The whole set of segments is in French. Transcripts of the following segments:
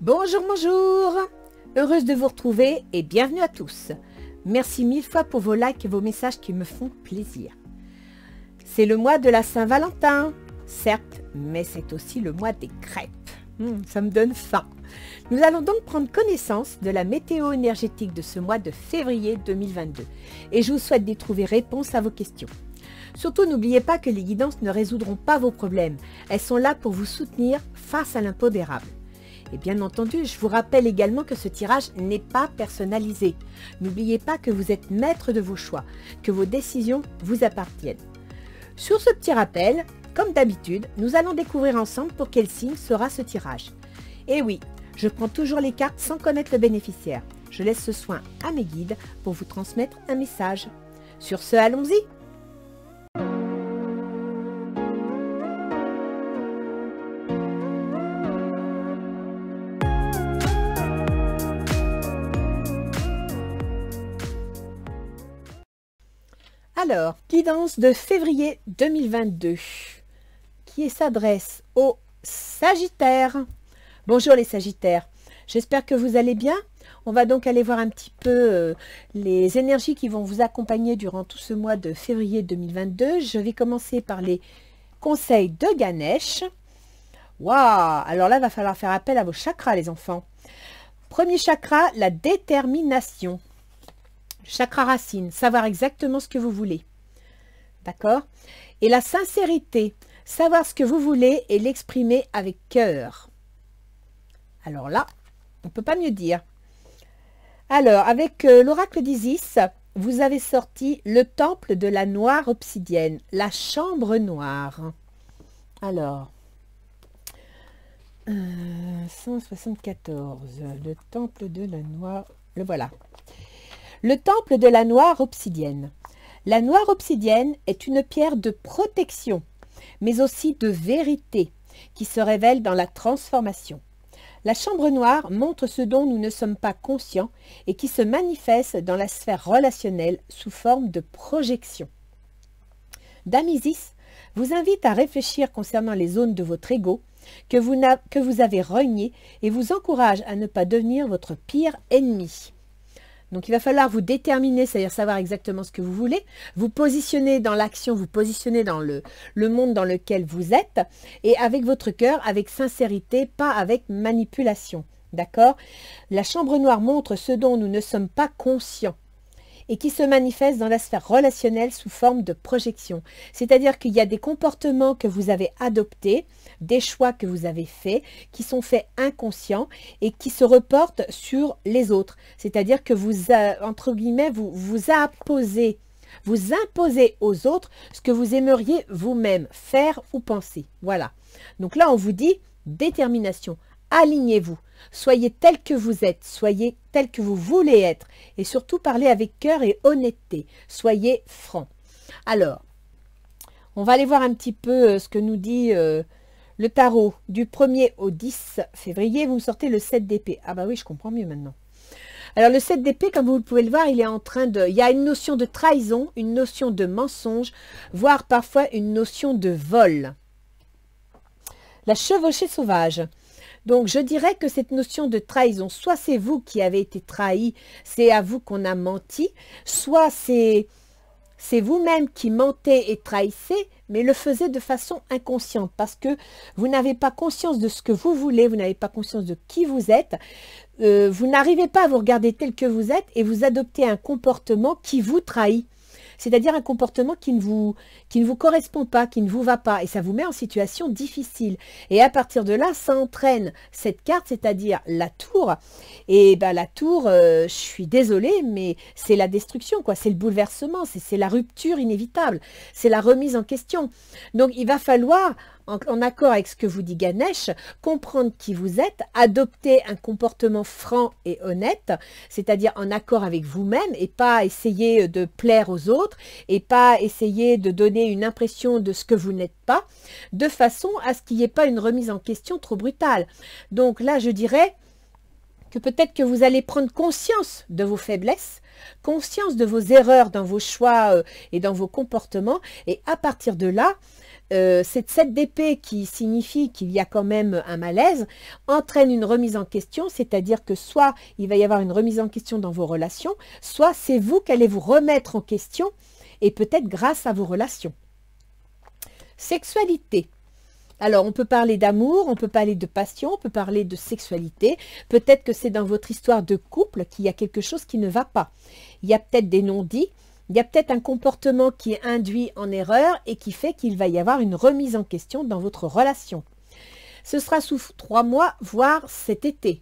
Bonjour, bonjour! Heureuse de vous retrouver et bienvenue à tous. Merci mille fois pour vos likes et vos messages qui me font plaisir. C'est le mois de la Saint-Valentin, certes, mais c'est aussi le mois des crêpes. Ça me donne faim. Nous allons donc prendre connaissance de la météo énergétique de ce mois de février 2022 et je vous souhaite d'y trouver réponse à vos questions. Surtout, n'oubliez pas que les guidances ne résoudront pas vos problèmes. Elles sont là pour vous soutenir face à l'impondérable. Et bien entendu, je vous rappelle également que ce tirage n'est pas personnalisé. N'oubliez pas que vous êtes maître de vos choix, que vos décisions vous appartiennent. Sur ce petit rappel, comme d'habitude, nous allons découvrir ensemble pour quel signe sera ce tirage. Et oui, je prends toujours les cartes sans connaître le bénéficiaire. Je laisse ce soin à mes guides pour vous transmettre un message. Sur ce, allons-y! Alors, guidance de février 2022 qui s'adresse aux Sagittaires. Bonjour les Sagittaires, j'espère que vous allez bien. On va donc aller voir un petit peu les énergies qui vont vous accompagner durant tout ce mois de février 2022. Je vais commencer par les conseils de Ganesh. Waouh! Alors là, il va falloir faire appel à vos chakras les enfants. Premier chakra, la détermination. Chakra racine, savoir exactement ce que vous voulez. D'accord? Et la sincérité, savoir ce que vous voulez et l'exprimer avec cœur. Alors là, on ne peut pas mieux dire. Alors, avec l'oracle d'Isis, vous avez sorti le temple de la noire obsidienne, la chambre noire. Alors, 174, le temple de la noire, le voilà. Le temple de la noire obsidienne. La noire obsidienne est une pierre de protection, mais aussi de vérité, qui se révèle dans la transformation. La chambre noire montre ce dont nous ne sommes pas conscients et qui se manifeste dans la sphère relationnelle sous forme de projection. Dame Isis vous invite à réfléchir concernant les zones de votre ego que vous avez reniées et vous encourage à ne pas devenir votre pire ennemi. Donc, il va falloir vous déterminer, c'est-à-dire savoir exactement ce que vous voulez, vous positionner dans l'action, vous positionner dans le monde dans lequel vous êtes, et avec votre cœur, avec sincérité, pas avec manipulation. D'accord? La chambre noire montre ce dont nous ne sommes pas conscients et qui se manifeste dans la sphère relationnelle sous forme de projection. C'est-à-dire qu'il y a des comportements que vous avez adoptés, des choix que vous avez faits, qui sont faits inconscients et qui se reportent sur les autres. C'est-à-dire que vous, entre guillemets, vous imposez aux autres ce que vous aimeriez vous-même faire ou penser. Voilà. Donc là, on vous dit détermination. Alignez-vous. Soyez tel que vous êtes, soyez tel que vous voulez être et surtout parlez avec cœur et honnêteté. Soyez franc. Alors, on va aller voir un petit peu ce que nous dit le tarot du 1er au 10 février. Vous me sortez le 7 d'épée. Ah bah oui, je comprends mieux maintenant. Alors le 7 d'épée, comme vous pouvez le voir, il est en train de... Il y a une notion de trahison, une notion de mensonge, voire parfois une notion de vol. La chevauchée sauvage. Donc, je dirais que cette notion de trahison, soit c'est vous qui avez été trahi, c'est à vous qu'on a menti, soit c'est vous-même qui mentez et trahissez, mais le faisiez de façon inconsciente, parce que vous n'avez pas conscience de ce que vous voulez, vous n'avez pas conscience de qui vous êtes, vous n'arrivez pas à vous regarder tel que vous êtes et vous adoptez un comportement qui vous trahit. C'est-à-dire un comportement qui ne vous correspond pas, qui ne vous va pas. Et ça vous met en situation difficile. Et à partir de là, ça entraîne cette carte, c'est-à-dire la tour. Et ben, la tour, je suis désolée, mais c'est la destruction, quoi. C'est le bouleversement, c'est la rupture inévitable. C'est la remise en question. Donc, il va falloir, en accord avec ce que vous dit Ganesh, comprendre qui vous êtes, adopter un comportement franc et honnête, c'est-à-dire en accord avec vous-même et pas essayer de plaire aux autres et pas essayer de donner une impression de ce que vous n'êtes pas, de façon à ce qu'il n'y ait pas une remise en question trop brutale. Donc là, je dirais que peut-être que vous allez prendre conscience de vos faiblesses, conscience de vos erreurs dans vos choix et dans vos comportements, et à partir de là, Cette 7 d'épée qui signifie qu'il y a quand même un malaise entraîne une remise en question, c'est-à-dire que soit il va y avoir une remise en question dans vos relations, soit c'est vous qui allez vous remettre en question et peut-être grâce à vos relations. Sexualité. Alors, on peut parler d'amour, on peut parler de passion, on peut parler de sexualité. Peut-être que c'est dans votre histoire de couple qu'il y a quelque chose qui ne va pas. Il y a peut-être des non-dits, il y a peut-être un comportement qui est induit en erreur et qui fait qu'il va y avoir une remise en question dans votre relation. Ce sera sous 3 mois, voire cet été.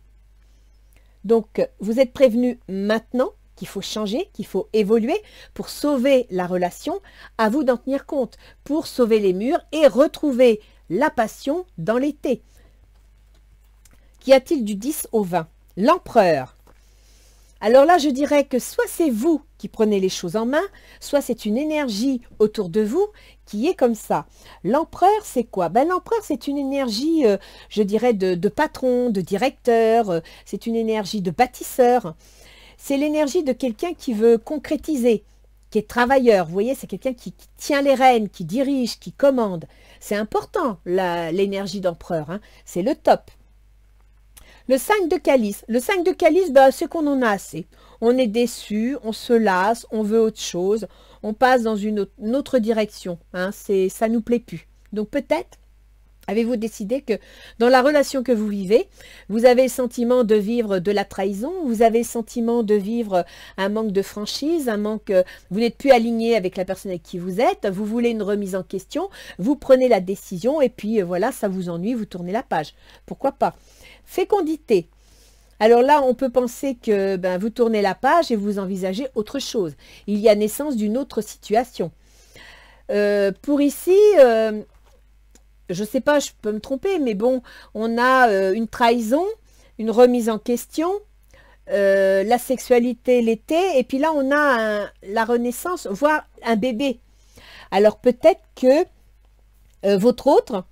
Donc, vous êtes prévenus maintenant qu'il faut changer, qu'il faut évoluer pour sauver la relation. À vous d'en tenir compte pour sauver les murs et retrouver la passion dans l'été. Qu'y a-t-il du 10 au 20? L'empereur. Alors là, je dirais que soit c'est vous qui prenez les choses en main, soit c'est une énergie autour de vous qui est comme ça. L'empereur, c'est quoi? Ben, l'empereur, c'est une énergie, je dirais, de patron, de directeur, c'est une énergie de bâtisseur. C'est l'énergie de quelqu'un qui veut concrétiser, qui est travailleur. Vous voyez, c'est quelqu'un qui tient les rênes, qui dirige, qui commande. C'est important, l'énergie d'empereur, hein. C'est le top. Le 5 de calice. Le 5 de calice, ben, c'est qu'on en a assez. On est déçu, on se lasse, on veut autre chose. On passe dans une autre direction. Hein, ça ne nous plaît plus. Donc peut-être avez-vous décidé que dans la relation que vous vivez, vous avez le sentiment de vivre de la trahison, vous avez le sentiment de vivre un manque de franchise, un manque, vous n'êtes plus aligné avec la personne avec qui vous êtes, vous voulez une remise en question, vous prenez la décision et puis voilà, ça vous ennuie, vous tournez la page. Pourquoi pas? Fécondité. Alors là, on peut penser que ben, vous tournez la page et vous envisagez autre chose. Il y a naissance d'une autre situation. Pour ici... je ne sais pas, je peux me tromper, mais bon, on a une trahison, une remise en question, la sexualité l'été, et puis là, on a la renaissance, voire un bébé. Alors peut-être que votre autre,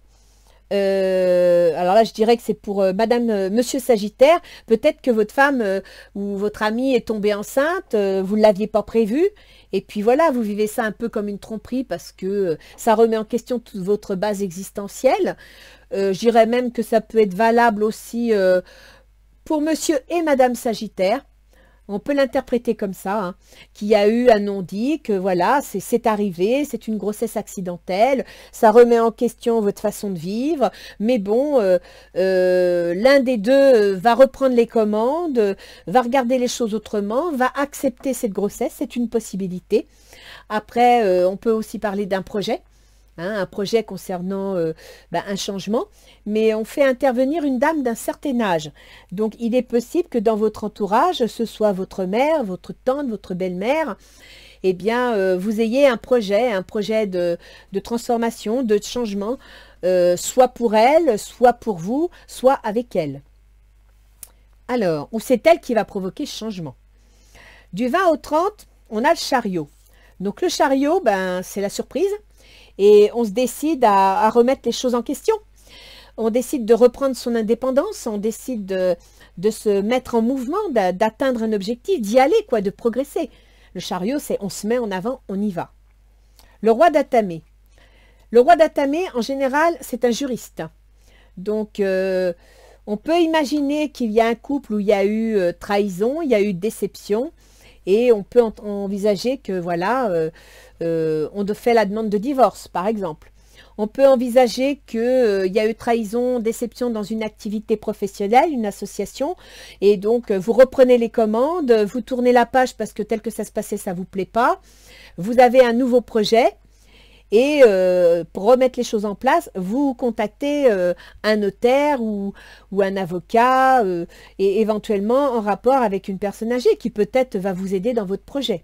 alors là, je dirais que c'est pour Monsieur Sagittaire, peut-être que votre femme ou votre amie est tombée enceinte, vous ne l'aviez pas prévu, et puis voilà, vous vivez ça un peu comme une tromperie parce que ça remet en question toute votre base existentielle. Je dirais même que ça peut être valable aussi pour Monsieur et Madame Sagittaire. On peut l'interpréter comme ça, hein, qu'il y a eu un non-dit, que voilà, c'est arrivé, c'est une grossesse accidentelle, ça remet en question votre façon de vivre, mais bon, l'un des deux va reprendre les commandes, va regarder les choses autrement, va accepter cette grossesse, c'est une possibilité. Après, on peut aussi parler d'un projet. Hein, un projet concernant un changement, mais on fait intervenir une dame d'un certain âge. Donc, il est possible que dans votre entourage, ce soit votre mère, votre tante, votre belle-mère, eh bien, vous ayez un projet de transformation, de changement, soit pour elle, soit pour vous, soit avec elle. Alors, ou c'est elle qui va provoquer ce changement. Du 20 au 30, on a le chariot. Donc, le chariot, ben, c'est la surprise. Et on se décide à remettre les choses en question. On décide de reprendre son indépendance, on décide de se mettre en mouvement, d'atteindre un objectif, d'y aller, quoi, de progresser. Le chariot, c'est on se met en avant, on y va. Le roi d'Atamé. Le roi d'Atamé, en général, c'est un juriste. Donc, on peut imaginer qu'il y a un couple où il y a eu trahison, il y a eu déception. Et on peut envisager que, voilà, on fait la demande de divorce, par exemple. On peut envisager qu'il y a eu trahison, déception dans une activité professionnelle, une association, et donc vous reprenez les commandes, vous tournez la page parce que tel que ça se passait, ça ne vous plaît pas. Vous avez un nouveau projet, et pour remettre les choses en place, vous contactez un notaire ou un avocat, et éventuellement en rapport avec une personne âgée qui peut-être va vous aider dans votre projet.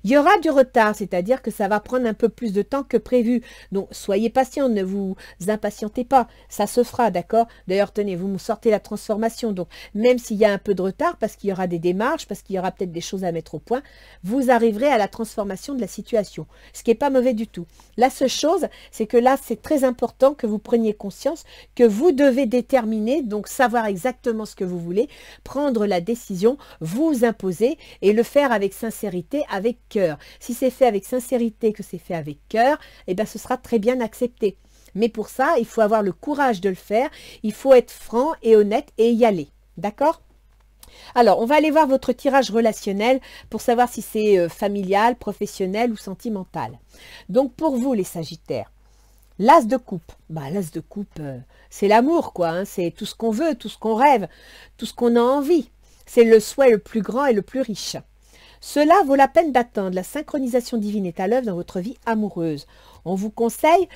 Il y aura du retard, c'est-à-dire que ça va prendre un peu plus de temps que prévu. Donc, soyez patient, ne vous impatientez pas. Ça se fera, d'accord? D'ailleurs, tenez, vous me sortez la transformation. Donc, même s'il y a un peu de retard, parce qu'il y aura des démarches, parce qu'il y aura peut-être des choses à mettre au point, vous arriverez à la transformation de la situation. Ce qui n'est pas mauvais du tout. La seule chose, c'est que là, c'est très important que vous preniez conscience que vous devez déterminer, donc savoir exactement ce que vous voulez, prendre la décision, vous imposer et le faire avec sincérité, avec cœur. Si c'est fait avec sincérité, que c'est fait avec cœur, eh bien ce sera très bien accepté. Mais pour ça, il faut avoir le courage de le faire, il faut être franc et honnête et y aller. D'accord ? Alors, on va aller voir votre tirage relationnel pour savoir si c'est familial, professionnel ou sentimental. Donc, pour vous, les Sagittaires, l'as de coupe. L'as de coupe, c'est l'amour, quoi. Hein, c'est tout ce qu'on veut, tout ce qu'on rêve, tout ce qu'on a envie. C'est le souhait le plus grand et le plus riche. Cela vaut la peine d'attendre. La synchronisation divine est à l'œuvre dans votre vie amoureuse. On vous conseille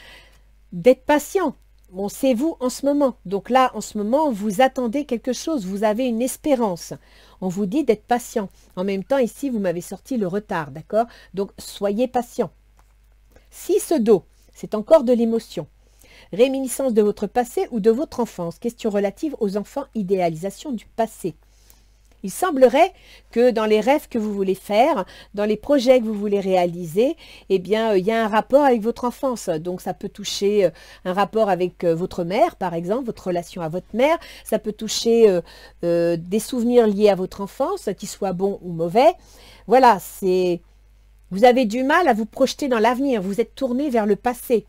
d'être patient. Bon, c'est vous en ce moment. Donc là, en ce moment, vous attendez quelque chose. Vous avez une espérance. On vous dit d'être patient. En même temps, ici, vous m'avez sorti le retard, d'accord? Donc, soyez patient. 6 d'eau, c'est encore de l'émotion. Réminiscence de votre passé ou de votre enfance. Question relative aux enfants, idéalisation du passé. Il semblerait que dans les rêves que vous voulez faire, dans les projets que vous voulez réaliser, eh bien, il y a un rapport avec votre enfance. Donc, ça peut toucher un rapport avec votre mère, par exemple, votre relation à votre mère. Ça peut toucher des souvenirs liés à votre enfance, qu'ils soient bons ou mauvais. Voilà, vous avez du mal à vous projeter dans l'avenir. Vous êtes tourné vers le passé.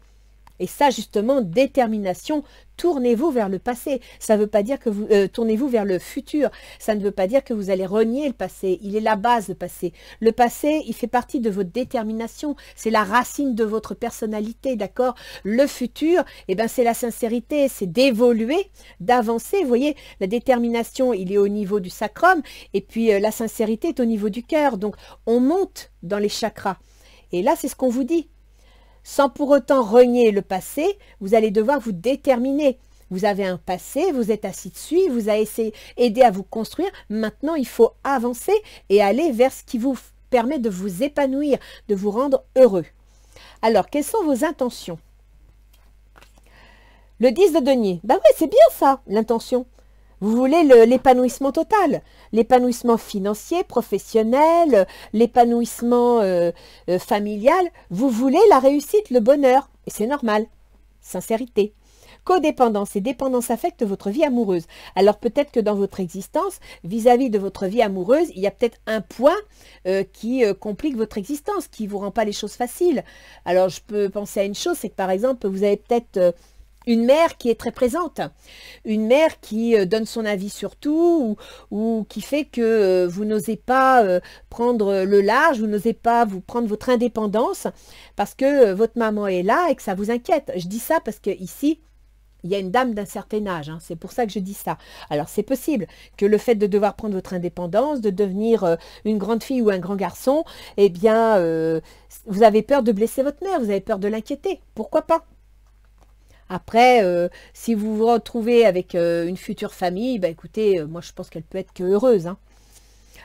Et ça, justement, détermination, tournez-vous vers le passé. Ça ne veut pas dire que vous... tournez-vous vers le futur. Ça ne veut pas dire que vous allez renier le passé. Il est la base, le passé. Le passé, il fait partie de votre détermination. C'est la racine de votre personnalité, d'accord? Le futur, eh ben, c'est la sincérité, c'est d'évoluer, d'avancer. Vous voyez, la détermination, il est au niveau du sacrum. Et puis, la sincérité est au niveau du cœur. Donc, on monte dans les chakras. Et là, c'est ce qu'on vous dit. Sans pour autant renier le passé, vous allez devoir vous déterminer. Vous avez un passé, vous êtes assis dessus, il vous a aidé à vous construire. Maintenant, il faut avancer et aller vers ce qui vous permet de vous épanouir, de vous rendre heureux. Alors, quelles sont vos intentions? Le 10 de denier. Ben oui, c'est bien ça, l'intention. Vous voulez l'épanouissement total, l'épanouissement financier, professionnel, l'épanouissement familial. Vous voulez la réussite, le bonheur. Et c'est normal. Sincérité. Codépendance et dépendance affectent votre vie amoureuse. Alors peut-être que dans votre existence, vis-à-vis de votre vie amoureuse, il y a peut-être un point qui complique votre existence, qui ne vous rend pas les choses faciles. Alors je peux penser à une chose, c'est que par exemple, vous avez peut-être... une mère qui est très présente, une mère qui donne son avis sur tout ou qui fait que vous n'osez pas prendre le large, vous n'osez pas vous prendre votre indépendance parce que votre maman est là et que ça vous inquiète. Je dis ça parce que ici, il y a une dame d'un certain âge, hein, c'est pour ça que je dis ça. Alors c'est possible que le fait de devoir prendre votre indépendance, de devenir une grande fille ou un grand garçon, eh bien, vous avez peur de blesser votre mère, vous avez peur de l'inquiéter. Pourquoi pas? Après, si vous vous retrouvez avec une future famille, bah écoutez, moi je pense qu'elle peut être que heureuse. Hein.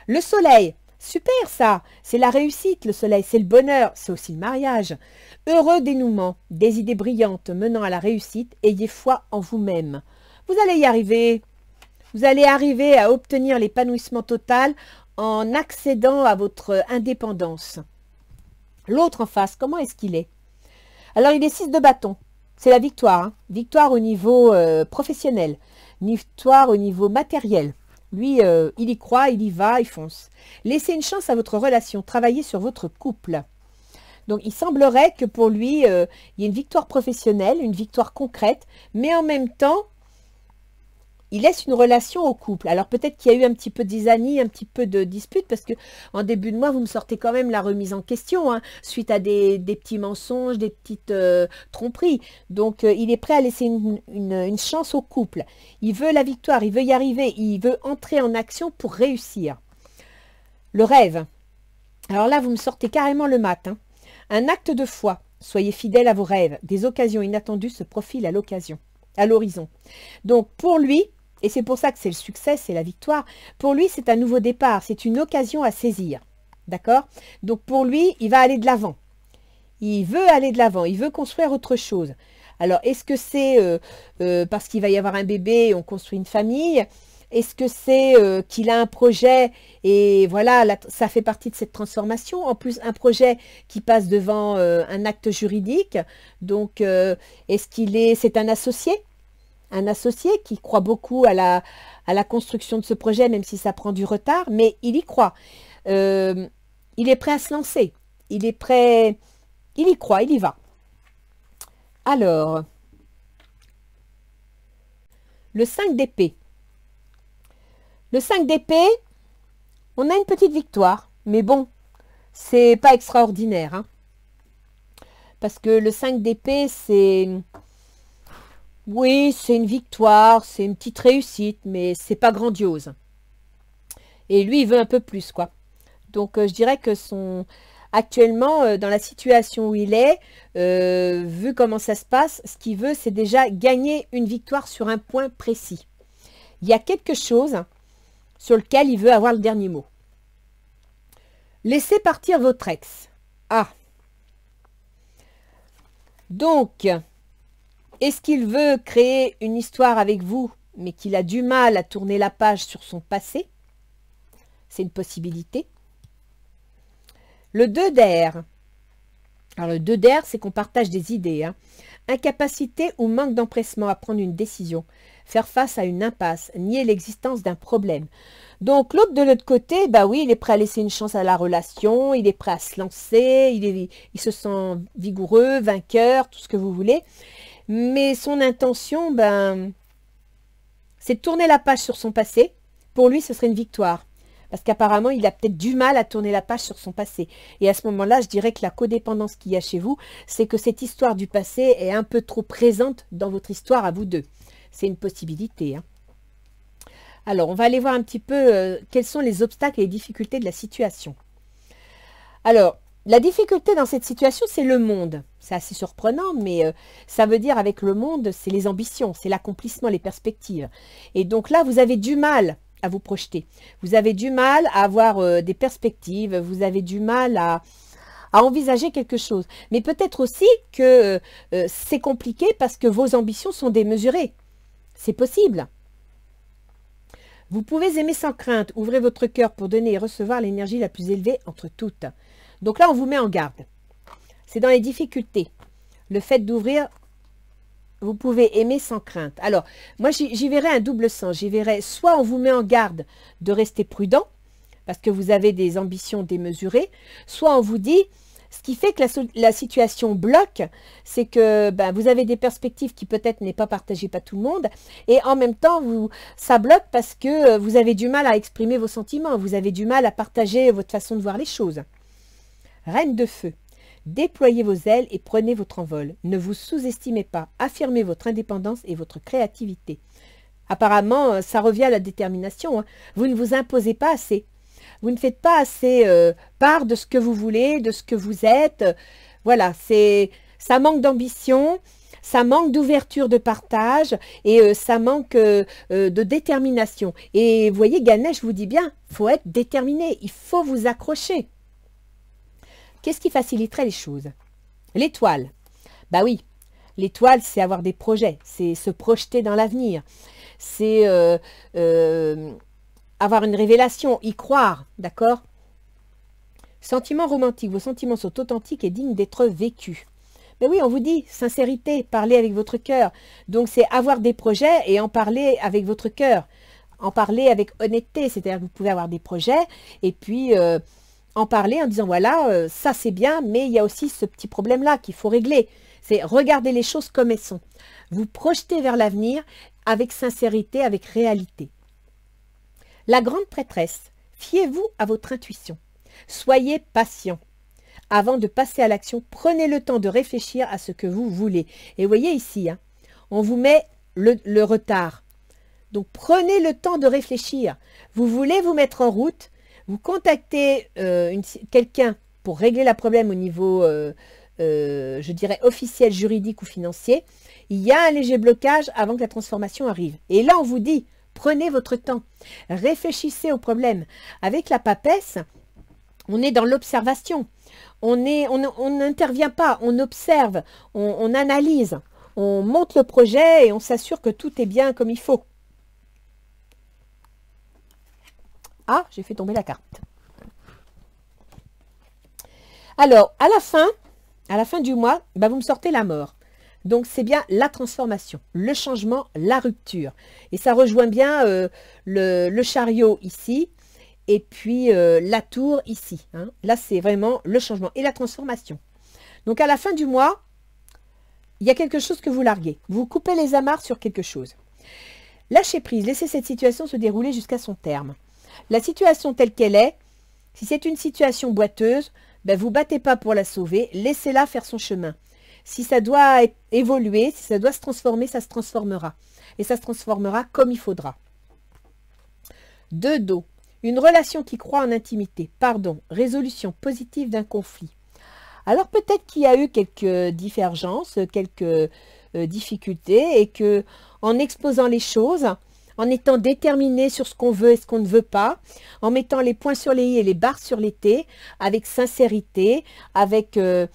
Le soleil, super ça, c'est la réussite, le soleil, c'est le bonheur, c'est aussi le mariage. Heureux dénouement, des idées brillantes menant à la réussite, ayez foi en vous-même. Vous allez y arriver, vous allez arriver à obtenir l'épanouissement total en accédant à votre indépendance. L'autre en face, comment est-ce qu'il est? Alors il est 6 de bâton. C'est la victoire, hein. Victoire au niveau professionnel, victoire au niveau matériel. Lui, il y croit, il y va, il fonce. Laissez une chance à votre relation, travaillez sur votre couple. Donc, il semblerait que pour lui, il y ait une victoire professionnelle, une victoire concrète, mais en même temps, il laisse une relation au couple. Alors peut-être qu'il y a eu un petit peu de zizanie, un petit peu de dispute, parce que en début de mois, vous me sortez quand même la remise en question, hein, suite à des petits mensonges, des petites tromperies. Donc il est prêt à laisser une chance au couple. Il veut la victoire, il veut y arriver, il veut entrer en action pour réussir. Le rêve. Alors là, vous me sortez carrément le mat. Hein. Un acte de foi. Soyez fidèle à vos rêves. Des occasions inattendues se profilent à l'horizon. Donc pour lui, et c'est pour ça que c'est le succès, c'est la victoire. Pour lui, c'est un nouveau départ, c'est une occasion à saisir. D'accord? Donc pour lui, il va aller de l'avant. Il veut aller de l'avant, il veut construire autre chose. Alors, est-ce que c'est parce qu'il va y avoir un bébé et on construit une famille? Est-ce que c'est qu'il a un projet et voilà, ça fait partie de cette transformation? En plus, un projet qui passe devant un acte juridique. Donc, est-ce c'est un associé? Un associé qui croit beaucoup à la construction de ce projet, même si ça prend du retard, mais il y croit. il est prêt à se lancer. Il est prêt, il y croit, il y va. Alors, le 5 d'épée. Le 5 d'épée, on a une petite victoire, mais bon, c'est pas extraordinaire, hein. Parce que le 5 d'épée, c'est... Oui, c'est une victoire, c'est une petite réussite, mais c'est pas grandiose. Et lui, il veut un peu plus, quoi. Donc, je dirais que actuellement, dans la situation où il est, vu comment ça se passe, ce qu'il veut, c'est déjà gagner une victoire sur un point précis. Il y a quelque chose sur lequel il veut avoir le dernier mot. Laissez partir votre ex. Ah. Donc, est-ce qu'il veut créer une histoire avec vous, mais qu'il a du mal à tourner la page sur son passé? C'est une possibilité. Le 2 d'air. Alors, le 2 d'air, c'est qu'on partage des idées, hein. Incapacité ou manque d'empressement à prendre une décision. Faire face à une impasse. Nier l'existence d'un problème. Donc, l'autre de l'autre côté, bah oui, il est prêt à laisser une chance à la relation, il est prêt à se lancer, il se sent vigoureux, vainqueur, tout ce que vous voulez. Mais son intention, ben, c'est de tourner la page sur son passé. Pour lui, ce serait une victoire. Parce qu'apparemment, il a peut-être du mal à tourner la page sur son passé. Et à ce moment-là, je dirais que la codépendance qu'il y a chez vous, c'est que cette histoire du passé est un peu trop présente dans votre histoire à vous deux. C'est une possibilité, hein. Alors, on va aller voir un petit peu quels sont les obstacles et les difficultés de la situation. Alors, la difficulté dans cette situation, c'est le monde. C'est assez surprenant, mais ça veut dire avec le monde, c'est les ambitions, c'est l'accomplissement, les perspectives. Et donc là, vous avez du mal à vous projeter. Vous avez du mal à avoir des perspectives, vous avez du mal à envisager quelque chose. Mais peut-être aussi que c'est compliqué parce que vos ambitions sont démesurées. C'est possible. Vous pouvez aimer sans crainte, ouvrez votre cœur pour donner et recevoir l'énergie la plus élevée entre toutes. Donc là, on vous met en garde. C'est dans les difficultés. Le fait d'ouvrir, vous pouvez aimer sans crainte. Alors, moi, j'y verrais un double sens. J'y verrais soit on vous met en garde de rester prudent, parce que vous avez des ambitions démesurées, soit on vous dit, ce qui fait que la situation bloque, c'est que ben, vous avez des perspectives qui peut-être n'est pas partagées par tout le monde, et en même temps, ça bloque parce que vous avez du mal à exprimer vos sentiments, vous avez du mal à partager votre façon de voir les choses. Reine de feu, déployez vos ailes et prenez votre envol. Ne vous sous-estimez pas, affirmez votre indépendance et votre créativité. Apparemment, ça revient à la détermination, hein. Vous ne vous imposez pas assez. Vous ne faites pas assez part de ce que vous voulez, de ce que vous êtes. Voilà, ça manque d'ambition, ça manque d'ouverture de partage et ça manque de détermination. Et vous voyez, Ganesh vous dit bien, il faut être déterminé, il faut vous accrocher. Qu'est-ce qui faciliterait les choses? L'étoile. Bah oui, l'étoile, c'est avoir des projets, c'est se projeter dans l'avenir, c'est avoir une révélation, y croire, d'accord? Sentiments romantiques, vos sentiments sont authentiques et dignes d'être vécus. Mais oui, on vous dit, sincérité, parlez avec votre cœur. Donc c'est avoir des projets et en parler avec votre cœur. En parler avec honnêteté, c'est-à-dire que vous pouvez avoir des projets et puis en parler en disant, voilà, ça c'est bien, mais il y a aussi ce petit problème-là qu'il faut régler. C'est regarder les choses comme elles sont. Vous projetez vers l'avenir avec sincérité, avec réalité. La grande prêtresse, fiez-vous à votre intuition. Soyez patient. Avant de passer à l'action, prenez le temps de réfléchir à ce que vous voulez. Et vous voyez ici, hein, on vous met le retard. Donc prenez le temps de réfléchir. Vous voulez vous mettre en route, vous contactez quelqu'un pour régler le problème au niveau, je dirais, officiel, juridique ou financier. Il y a un léger blocage avant que la transformation arrive. Et là, on vous dit, prenez votre temps, réfléchissez au problème. Avec la papesse, on est dans l'observation. On n'intervient pas, on observe, on analyse, on monte le projet et on s'assure que tout est bien comme il faut. Ah, j'ai fait tomber la carte. Alors, à la fin du mois, bah, vous me sortez la mort. Donc, c'est bien la transformation, le changement, la rupture. Et ça rejoint bien le chariot ici. et puis la tour ici. Hein. Là, c'est vraiment le changement et la transformation. Donc, à la fin du mois, il y a quelque chose que vous larguez. Vous coupez les amarres sur quelque chose. Lâchez prise, laissez cette situation se dérouler jusqu'à son terme. La situation telle qu'elle est, si c'est une situation boiteuse, ben vous ne battez pas pour la sauver, laissez-la faire son chemin. Si ça doit évoluer, si ça doit se transformer, ça se transformera. Et ça se transformera comme il faudra. 2 dos. Une relation qui croit en intimité. Pardon. Résolution positive d'un conflit. Alors peut-être qu'il y a eu quelques divergences, quelques difficultés et que en exposant les choses, en étant déterminé sur ce qu'on veut et ce qu'on ne veut pas, en mettant les points sur les i et les barres sur les t, avec sincérité, avec, je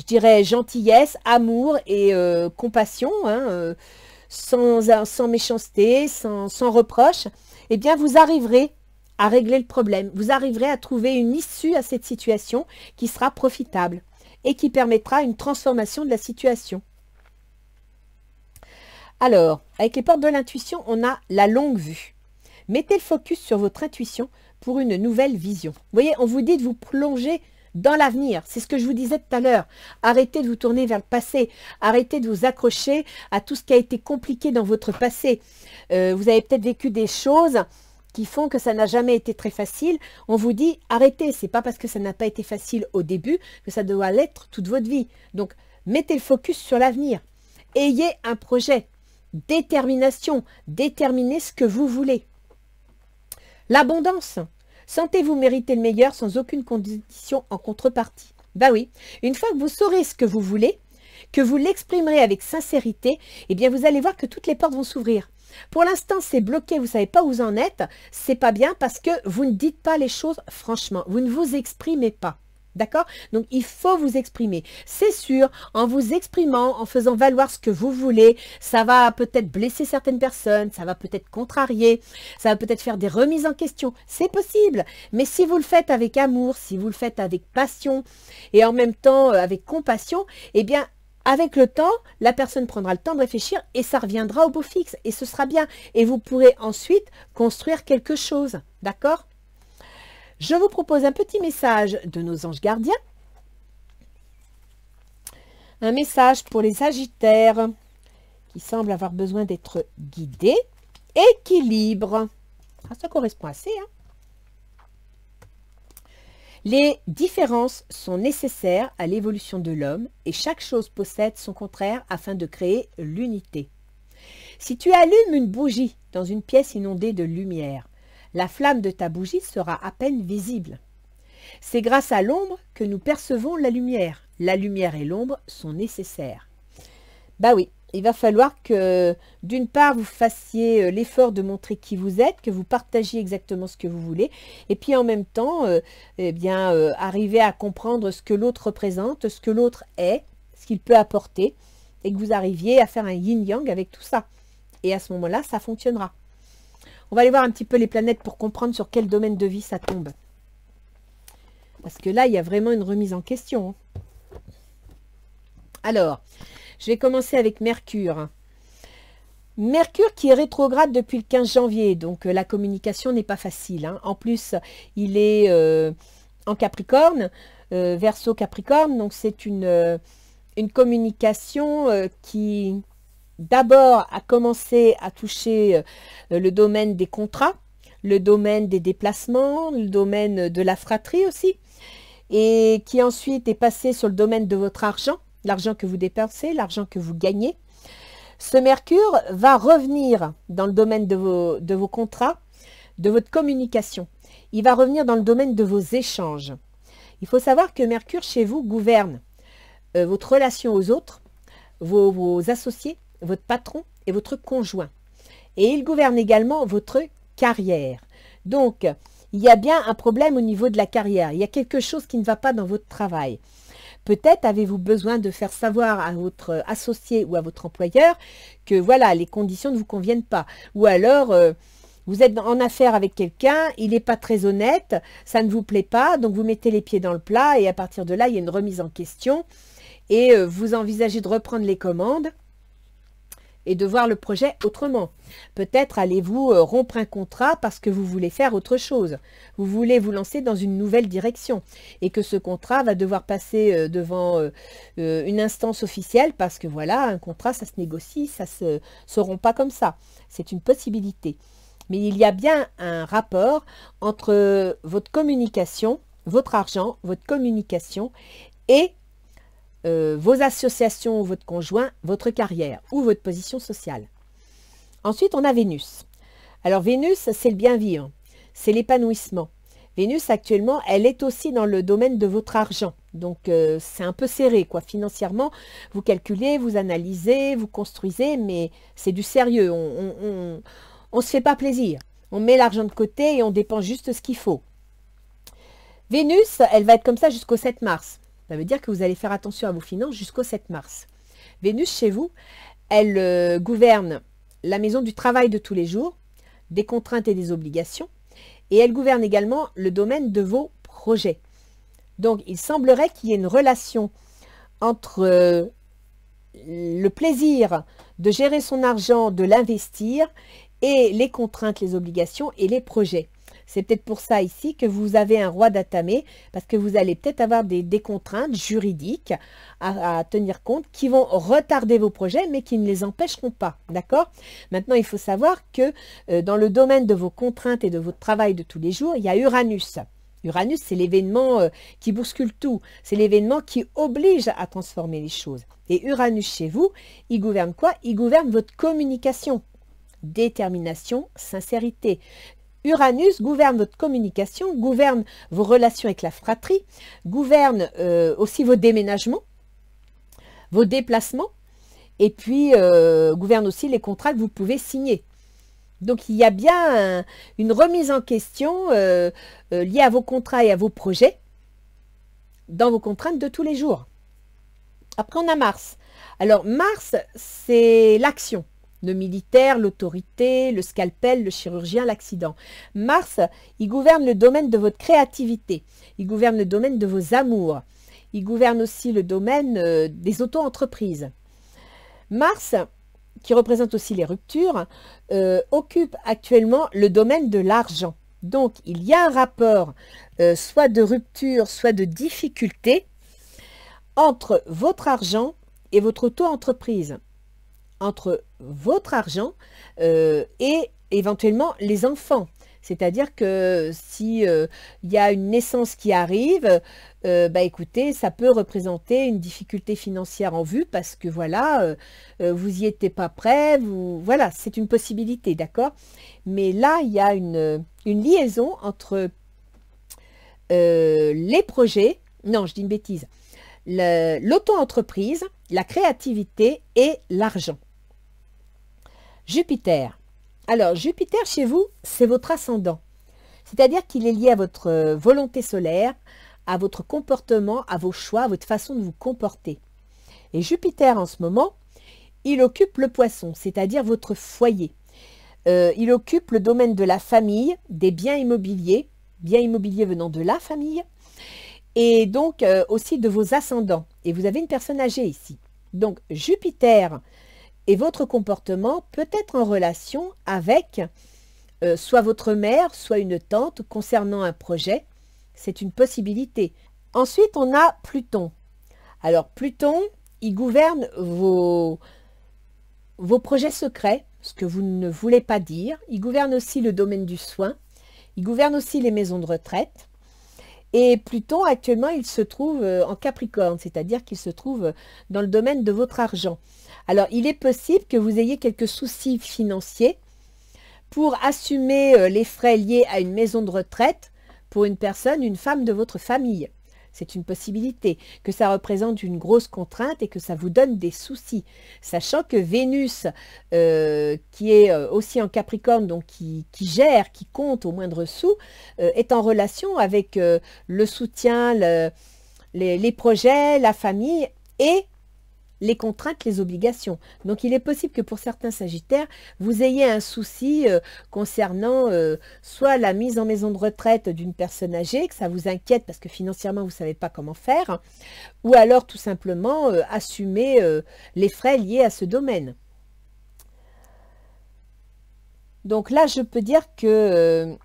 dirais, gentillesse, amour et compassion, hein, sans méchanceté, sans reproche, eh bien vous arriverez à régler le problème. Vous arriverez à trouver une issue à cette situation qui sera profitable et qui permettra une transformation de la situation. Alors, avec les portes de l'intuition, on a la longue vue. Mettez le focus sur votre intuition pour une nouvelle vision. Vous voyez, on vous dit de vous plonger dans l'avenir. C'est ce que je vous disais tout à l'heure. Arrêtez de vous tourner vers le passé. Arrêtez de vous accrocher à tout ce qui a été compliqué dans votre passé. Vous avez peut-être vécu des choses qui font que ça n'a jamais été très facile. On vous dit, arrêtez. C'est pas parce que ça n'a pas été facile au début que ça doit l'être toute votre vie. Donc, mettez le focus sur l'avenir. Ayez un projet. Détermination, déterminez ce que vous voulez. L'abondance, sentez-vous mériter le meilleur sans aucune condition en contrepartie. Ben oui, une fois que vous saurez ce que vous voulez, que vous l'exprimerez avec sincérité, eh bien vous allez voir que toutes les portes vont s'ouvrir. Pour l'instant, c'est bloqué, vous ne savez pas où vous en êtes, c'est pas bien parce que vous ne dites pas les choses franchement, vous ne vous exprimez pas. D'accord? Donc, il faut vous exprimer. C'est sûr, en vous exprimant, en faisant valoir ce que vous voulez, ça va peut-être blesser certaines personnes, ça va peut-être contrarier, ça va peut-être faire des remises en question. C'est possible. Mais si vous le faites avec amour, si vous le faites avec passion et en même temps avec compassion, eh bien, avec le temps, la personne prendra le temps de réfléchir et ça reviendra au beau fixe. Et ce sera bien. Et vous pourrez ensuite construire quelque chose. D'accord ? Je vous propose un petit message de nos anges gardiens. Un message pour les Sagittaires qui semblent avoir besoin d'être guidés. Équilibre. Ah, ça correspond assez. Hein? Les différences sont nécessaires à l'évolution de l'homme et chaque chose possède son contraire afin de créer l'unité. Si tu allumes une bougie dans une pièce inondée de lumière, la flamme de ta bougie sera à peine visible. C'est grâce à l'ombre que nous percevons la lumière. La lumière et l'ombre sont nécessaires. Bah oui, il va falloir que d'une part vous fassiez l'effort de montrer qui vous êtes, que vous partagiez exactement ce que vous voulez, et puis en même temps, arriver à comprendre ce que l'autre représente, ce que l'autre est, ce qu'il peut apporter, et que vous arriviez à faire un yin-yang avec tout ça. Et à ce moment-là, ça fonctionnera. On va aller voir un petit peu les planètes pour comprendre sur quel domaine de vie ça tombe. Parce que là, il y a vraiment une remise en question. Alors, je vais commencer avec Mercure. Mercure qui est rétrograde depuis le 15 janvier, donc la communication n'est pas facile. Hein. En plus, il est en Capricorne, Verseau Capricorne, donc c'est une communication qui... D'abord, a commencé à toucher le domaine des contrats, le domaine des déplacements, le domaine de la fratrie aussi, et qui ensuite est passé sur le domaine de votre argent, l'argent que vous dépensez, l'argent que vous gagnez. Ce Mercure va revenir dans le domaine de vos contrats, de votre communication. Il va revenir dans le domaine de vos échanges. Il faut savoir que Mercure, chez vous, gouverne votre relation aux autres, vos associés, votre patron et votre conjoint. Et il gouverne également votre carrière. Donc, il y a bien un problème au niveau de la carrière. Il y a quelque chose qui ne va pas dans votre travail. Peut-être avez-vous besoin de faire savoir à votre associé ou à votre employeur que voilà, les conditions ne vous conviennent pas. Ou alors, vous êtes en affaire avec quelqu'un, il n'est pas très honnête, ça ne vous plaît pas, donc vous mettez les pieds dans le plat et à partir de là, il y a une remise en question et vous envisagez de reprendre les commandes. et de voir le projet autrement. Peut-être allez-vous rompre un contrat parce que vous voulez faire autre chose. Vous voulez vous lancer dans une nouvelle direction et que ce contrat va devoir passer devant une instance officielle parce que voilà, un contrat, ça se négocie, ça se rompt pas comme ça. C'est une possibilité. Mais il y a bien un rapport entre votre communication, votre argent, votre communication et vos associations, votre conjoint, votre carrière ou votre position sociale. Ensuite, on a Vénus. Alors Vénus, c'est le bien vivre, c'est l'épanouissement. Vénus, actuellement, elle est aussi dans le domaine de votre argent. Donc, c'est un peu serré, quoi. Financièrement, vous calculez, vous analysez, vous construisez, mais c'est du sérieux. On ne se fait pas plaisir. On met l'argent de côté et on dépense juste ce qu'il faut. Vénus, elle va être comme ça jusqu'au 7 mars. Ça veut dire que vous allez faire attention à vos finances jusqu'au 7 mars. Vénus, chez vous, elle gouverne la maison du travail de tous les jours, des contraintes et des obligations, et elle gouverne également le domaine de vos projets. Donc, il semblerait qu'il y ait une relation entre le plaisir de gérer son argent, de l'investir, et les contraintes, les obligations et les projets. C'est peut-être pour ça ici que vous avez un roi d'atamé, parce que vous allez peut-être avoir des contraintes juridiques à tenir compte qui vont retarder vos projets, mais qui ne les empêcheront pas. D'accord? Maintenant, il faut savoir que dans le domaine de vos contraintes et de votre travail de tous les jours, il y a Uranus. Uranus, c'est l'événement qui bouscule tout. C'est l'événement qui oblige à transformer les choses. Et Uranus, chez vous, il gouverne quoi? Il gouverne votre communication. Détermination, sincérité. Uranus gouverne votre communication, gouverne vos relations avec la fratrie, gouverne aussi vos déménagements, vos déplacements, et puis gouverne aussi les contrats que vous pouvez signer. Donc il y a bien une remise en question liée à vos contrats et à vos projets dans vos contraintes de tous les jours. Après on a Mars. Alors Mars, c'est l'action. Le militaire, l'autorité, le scalpel, le chirurgien, l'accident. Mars, il gouverne le domaine de votre créativité. Il gouverne le domaine de vos amours. Il gouverne aussi le domaine des auto-entreprises. Mars, qui représente aussi les ruptures, occupe actuellement le domaine de l'argent. Donc, il y a un rapport soit de rupture, soit de difficulté entre votre argent et votre auto-entreprise. Entre votre argent et éventuellement les enfants. C'est-à-dire que si il y a une naissance qui arrive, écoutez, ça peut représenter une difficulté financière en vue parce que voilà, vous n'y étiez pas prêt, voilà, c'est une possibilité, d'accord? Mais là, il y a une liaison entre les projets, non, je dis une bêtise, l'auto-entreprise, la créativité et l'argent. Jupiter. Alors, Jupiter, chez vous, c'est votre ascendant. C'est-à-dire qu'il est lié à votre volonté solaire, à votre comportement, à vos choix, à votre façon de vous comporter. Et Jupiter, en ce moment, il occupe le poisson, c'est-à-dire votre foyer. Il occupe le domaine de la famille, des biens immobiliers venant de la famille, et donc aussi de vos ascendants. Et vous avez une personne âgée ici. Donc, Jupiter et votre comportement peut être en relation avec soit votre mère, soit une tante concernant un projet. C'est une possibilité. Ensuite, on a Pluton. Alors, Pluton, il gouverne vos projets secrets, ce que vous ne voulez pas dire. Il gouverne aussi le domaine du soin. Il gouverne aussi les maisons de retraite. Et Pluton, actuellement, il se trouve en Capricorne, c'est-à-dire qu'il se trouve dans le domaine de votre argent. Alors, il est possible que vous ayez quelques soucis financiers pour assumer les frais liés à une maison de retraite pour une personne, une femme de votre famille. C'est une possibilité, que ça représente une grosse contrainte et que ça vous donne des soucis. Sachant que Vénus, qui est aussi en Capricorne, donc qui gère, qui compte au moindre sou, est en relation avec le soutien, les projets, la famille et les contraintes, les obligations. Donc, il est possible que pour certains Sagittaires, vous ayez un souci concernant soit la mise en maison de retraite d'une personne âgée, que ça vous inquiète parce que financièrement, vous ne savez pas comment faire, ou alors tout simplement assumer les frais liés à ce domaine. Donc là, je peux dire que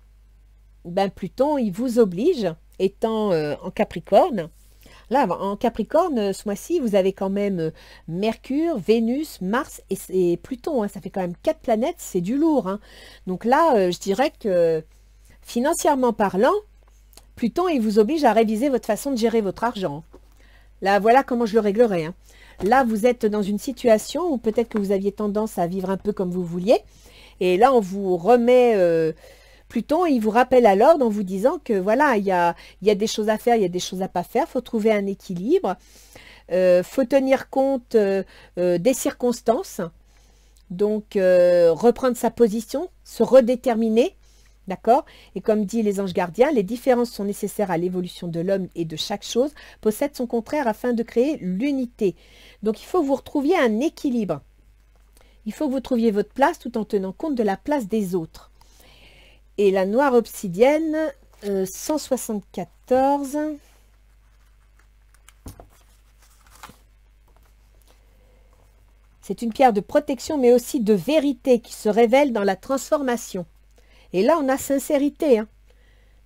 Pluton, il vous oblige, étant en Capricorne. Là, en Capricorne, ce mois-ci, vous avez quand même Mercure, Vénus, Mars et Pluton. Hein. Ça fait quand même 4 planètes, c'est du lourd. Hein. Donc là, je dirais que financièrement parlant, Pluton, il vous oblige à réviser votre façon de gérer votre argent. Là, voilà comment je le réglerai. Hein. Là, vous êtes dans une situation où peut-être que vous aviez tendance à vivre un peu comme vous vouliez. Et là, on vous remet... Pluton, il vous rappelle à l'ordre en vous disant que voilà, il y a des choses à faire, il y a des choses à pas faire. Il faut trouver un équilibre. Faut tenir compte des circonstances. Donc, reprendre sa position, se redéterminer. D'accord? Et comme dit les anges gardiens, les différences sont nécessaires à l'évolution de l'homme et de chaque chose, possède son contraire afin de créer l'unité. Donc, il faut que vous retrouviez un équilibre. Il faut que vous trouviez votre place tout en tenant compte de la place des autres. Et la noire obsidienne, 174. C'est une pierre de protection, mais aussi de vérité qui se révèle dans la transformation. Et là, on a sincérité. Hein.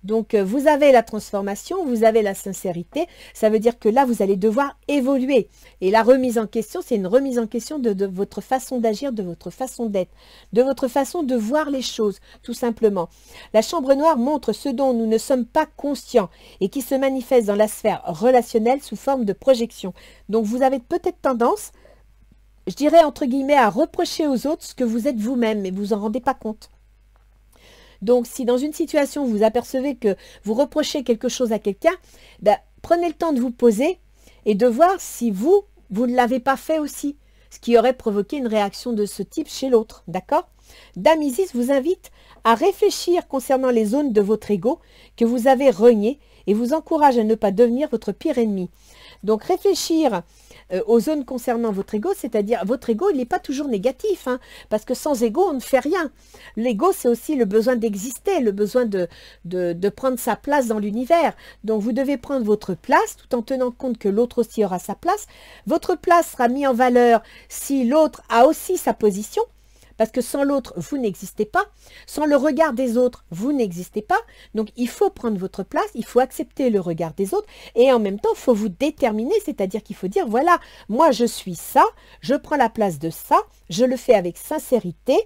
Donc, vous avez la transformation, vous avez la sincérité. Ça veut dire que là, vous allez devoir évoluer. Et la remise en question, c'est une remise en question de votre façon d'agir, de votre façon d'être, de votre façon de voir les choses, tout simplement. La chambre noire montre ce dont nous ne sommes pas conscients et qui se manifeste dans la sphère relationnelle sous forme de projection. Donc, vous avez peut-être tendance, je dirais entre guillemets, à reprocher aux autres ce que vous êtes vous-même, mais vous vous en rendez pas compte. Donc, si dans une situation, vous apercevez que vous reprochez quelque chose à quelqu'un, prenez le temps de vous poser et de voir si vous ne l'avez pas fait aussi, ce qui aurait provoqué une réaction de ce type chez l'autre, d'accord? Dame Isis vous invite à réfléchir concernant les zones de votre ego que vous avez reniées et vous encourage à ne pas devenir votre pire ennemi. Donc, réfléchir aux zones concernant votre ego, c'est-à-dire votre ego, il n'est pas toujours négatif, hein, parce que sans ego, on ne fait rien. L'ego, c'est aussi le besoin d'exister, le besoin de prendre sa place dans l'univers. Donc, vous devez prendre votre place tout en tenant compte que l'autre aussi aura sa place. Votre place sera mise en valeur si l'autre a aussi sa position. Parce que sans l'autre, vous n'existez pas. Sans le regard des autres, vous n'existez pas. Donc, il faut prendre votre place, il faut accepter le regard des autres. Et en même temps, il faut vous déterminer, c'est-à-dire qu'il faut dire, voilà, moi je suis ça, je prends la place de ça, je le fais avec sincérité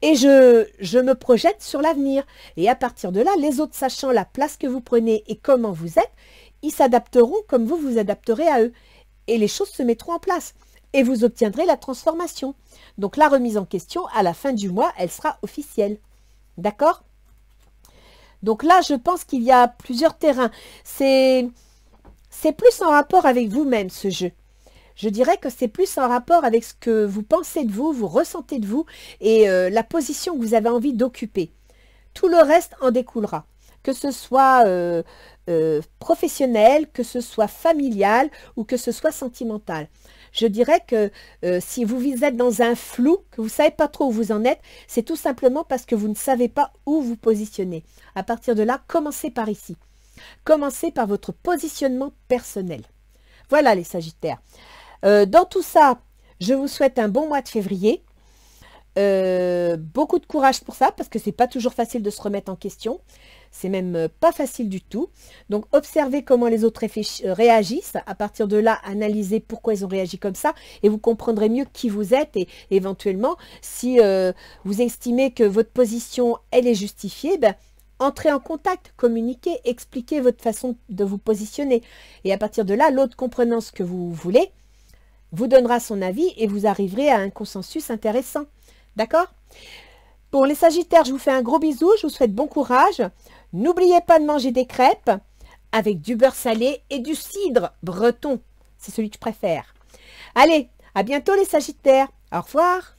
et je me projette sur l'avenir. Et à partir de là, les autres, sachant la place que vous prenez et comment vous êtes, ils s'adapteront comme vous vous adapterez à eux. Et les choses se mettront en place. Et vous obtiendrez la transformation. Donc la remise en question, à la fin du mois, elle sera officielle. D'accord? Donc là, je pense qu'il y a plusieurs terrains. C'est plus en rapport avec vous-même, ce jeu. Je dirais que c'est plus en rapport avec ce que vous pensez de vous ressentez de vous et la position que vous avez envie d'occuper. Tout le reste en découlera. Que ce soit professionnel, que ce soit familial ou que ce soit sentimental. Je dirais que si vous êtes dans un flou, que vous ne savez pas trop où vous en êtes, c'est tout simplement parce que vous ne savez pas où vous positionner. À partir de là, commencez par ici. Commencez par votre positionnement personnel. Voilà les Sagittaires. Dans tout ça, je vous souhaite un bon mois de février. Beaucoup de courage pour ça, parce que c'est pas toujours facile de se remettre en question. C'est même pas facile du tout. Donc, observez comment les autres réagissent. À partir de là, analysez pourquoi ils ont réagi comme ça et vous comprendrez mieux qui vous êtes et éventuellement, si vous estimez que votre position, elle est justifiée, entrez en contact, communiquez, expliquez votre façon de vous positionner. Et à partir de là, l'autre comprenant ce que vous voulez, vous donnera son avis et vous arriverez à un consensus intéressant. D'accord? Pour les Sagittaires, je vous fais un gros bisou, je vous souhaite bon courage. N'oubliez pas de manger des crêpes avec du beurre salé et du cidre breton. C'est celui que je préfère. Allez, à bientôt les Sagittaires. Au revoir.